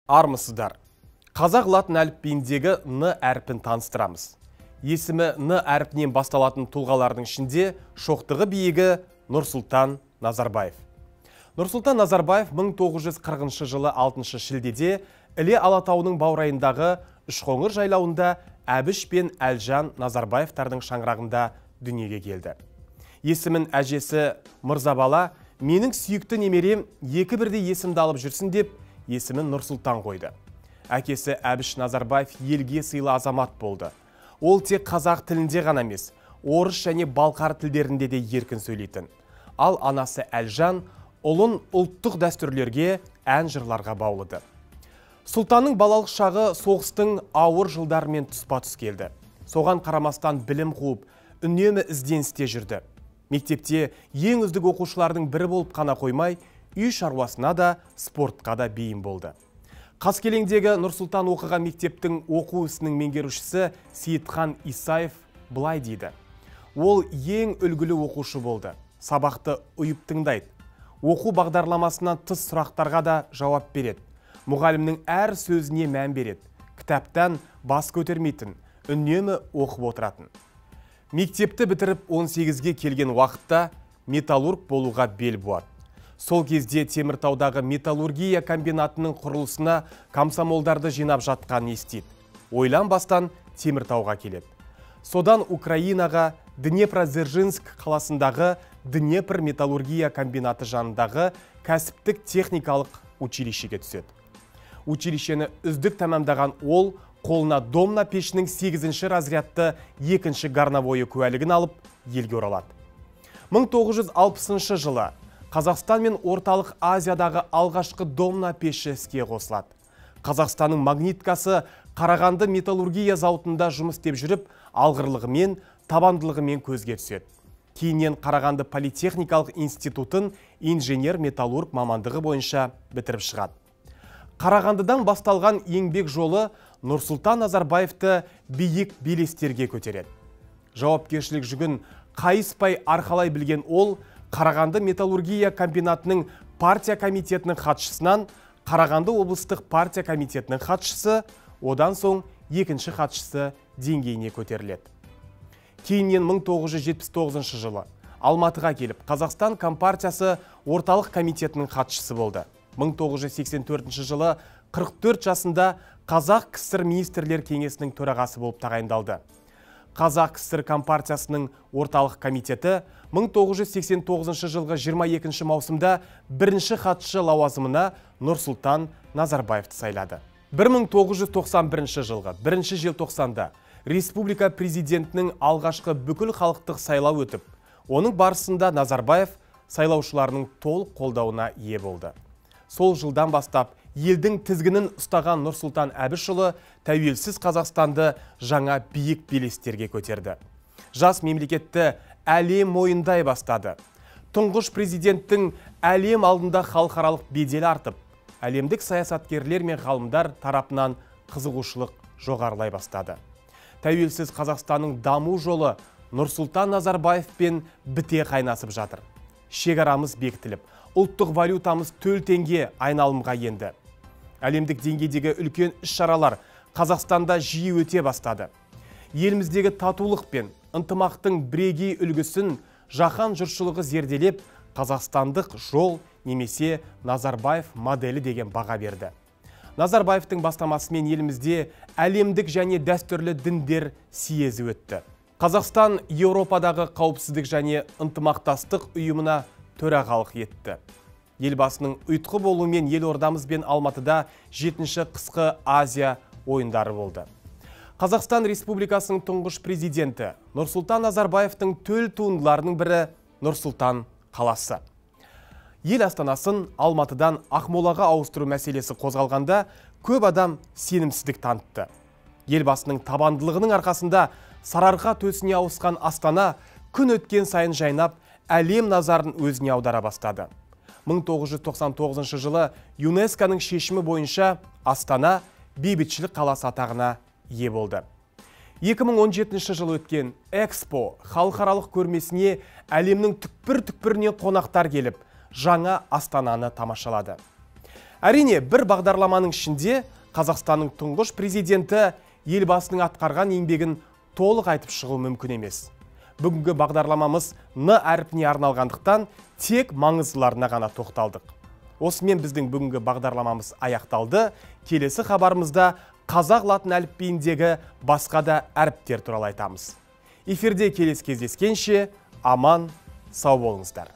Армысыздар. Қазақ латын әліпбиіндегі Н әрпін таныстырамыз. Есімі Н әрпінен басталатын тұлғалардың ішінде шоқтығы биігі Нұрсұлтан Назарбаев. Нұрсұлтан Назарбаев 1940 жылы 6 шілдеде Іле Алатауының баурайындағы Үшқоңыр жайлауында Әбіш пен Әлжан Назарбаевтардың шаңырағында дүниеге келді. Есімін әжесі Мырзабала, менің сүйікті немерем екі бірдей есімді алып жүрсін деп, есімін Нұрсұлтан қойды. Әкесі Әбіш Назарбаев елге сыйлы азамат болды. Ол тек қазақ тілінде ғана емес, орыс және балқар тілдерінде де еркін сөйлейтін. Ал анасы Әлжан ұлын ұлттық дәстүрлерге, ән жырларға баулыды. Сұлтанның балалық шағы соғыстың ауыр жылдарымен тұспа-тұс келді. Соған қарамастан білім қуып, үнемі ізденісте жүрді. Мектепте ең үздік оқушылардың бірі болып қана қоймай, үй шаруасына да, спортқа да бейім болды. Қаскелеңдегі Нұрсұлтан оқыған мектептің оқу ісінің меңгерушісі Сейітхан Исаев былай дейді. Ол ең үлгілі оқушы болды. Сабақты ұйып тыңдайды. Оқу бағдарламасынан тыс сұрақтарға да жауап береді. Мұғалімнің әр сөзіне мән береді. Кітаптан бас көтермейтін, үнемі оқып отыратын. Мектепті бітіріп 18-ге келген уақытта металлург болуға бел буады. Сол кезде Теміртаудағы металлургия комбинатының құрылысына комсомолдарды жинап жатқанын естиді. Ойланбастан Теміртауға келеді. Содан Украинаға Днепродзержинск қаласындағы Днепр металлургия комбинаты жанындағы кәсіптік техникалық училищеге түседі. Училищені үздік тәмамдаған ол қолына домна пешінің 8-ші разрядты 2-ші гарновойы куәлігін алып елге оралады. 1960 жылы Қазақстан мен Орталық Азиядағы алғашқы домна пеші іске қосылады. Қазақстанның магниткасы Қарағанды металлургия зауытында жұмыс істеп жүріп, алғырлығымен, табандылығымен көзге түседі. Кейіннен Қарағанды политехникалық институтын инженер-металлург мамандығы бойынша бітіріп шығады. Қарағандыдан басталған еңбек жолы Нұрсұлтан Назарбаевты биік белестерге көтереді. Жауапкершілік жүгін қайыспай арқалай білген ол, Қарағанды металлургия комбинатының партия комитетінің хатшысынан Қарағанды облыстық партия комитетінің хатшысы, одан соң екінші хатшысы деңгейіне көтеріледі. Кейіннен 1979 жылы Алматыға келіп, Қазақстан Компартиясы орталық комитетінің хатшысы болды. 1984 жылы 44 жасында Қазақ КСР министрлер кеңесінің төрағасы болып тағайындалды. Қазақ КСР Компартиясының орталық комитеті 1989 жылғы 22 маусымда бірінші хатшы лауазымына Нұрсұлтан Назарбаевты сайлады. 1991 жылғы 1 желтоқсанда республика президентінің алғашқы бүкіл халықтық сайлау өтіп, оның барысында Назарбаев сайлаушыларының толық қолдауына ие болды. Сол жылдан бастап елдің тізгінін ұстаған Нұрсұлтан Әбішұлы тәуелсіз Қазақстанды жаңа биік белестерге көтерді. Жас мемлекетті әлем мойындай бастады. Тұңғыш президенттің әлем алдында халықаралық беделі артып, әлемдік саясаткерлер мен ғалымдар тарапынан қызығушылық жоғарылай бастады. Тәуелсіз Қазақстанның даму жолы Нұрсұлтан Назарбаевпен біте қайнасып жатыр. Шекарамыз бекітіліп, ұлттық валютамыз төл теңге айналымға енді. Әлемдік деңгейдегі үлкен іс-шаралар Қазақстанда жиі өте бастады. Еліміздегі татулық пен ынтымақтың бірегей үлгісін жаһан жұртшылығы зерделеп, қазақстандық жол немесе Назарбаев моделі деген баға берді. Назарбаевтың бастамасымен елімізде әлемдік және дәстүрлі діндер съезі өтті. Қазақстан Еуропадағы қауіпсіздік және ынтымақтастық ұйымына төрағалық етті. Елбасының ұйытқы болуымен елордамыз бен Алматыда 7-ші қысқы Азия ойындары болды. Қазақстан Республикасының тұңғыш президенті Нұрсұлтан Назарбаевтың төл туындыларының бірі Нұрсұлтан қаласы. Ел астанасын Алматыдан Ақмолаға ауыстыру мәселесі қозғалғанда көп адам сенімсіздік танытты. Елбасының табандылығының арқасында сарыарқа төсіне ауысқан Астана күн өткен сайын жайнап, әлем назарын өзіне аудара бастады. 1999 жылы ЮНЕСКО-ның шешімі бойынша Астана бейбітшілік қаласы атағына ие болды. 2017 жылы өткен Экспо халықаралық көрмесіне әлемнің түкпір-түкпірінен қонақтар келіп, жаңа Астананы тамашалады. Әрине, бір бағдарламаның ішінде Қазақстанның тұңғыш президенті елбасының атқарған еңбегін толық айтып шығу мүмкін емес. Бүгінгі бағдарламамыз Н әрпіне арналғандықтан тек маңыздыларына ғана тоқталдық. Осымен біздің бүгінгі бағдарламамыз аяқталды. Келесі хабарымызда қазақ латын әліпбиіндегі басқа да әріптер туралы айтамыз. Эфирде келесі кездескенше аман, сау болыңыздар.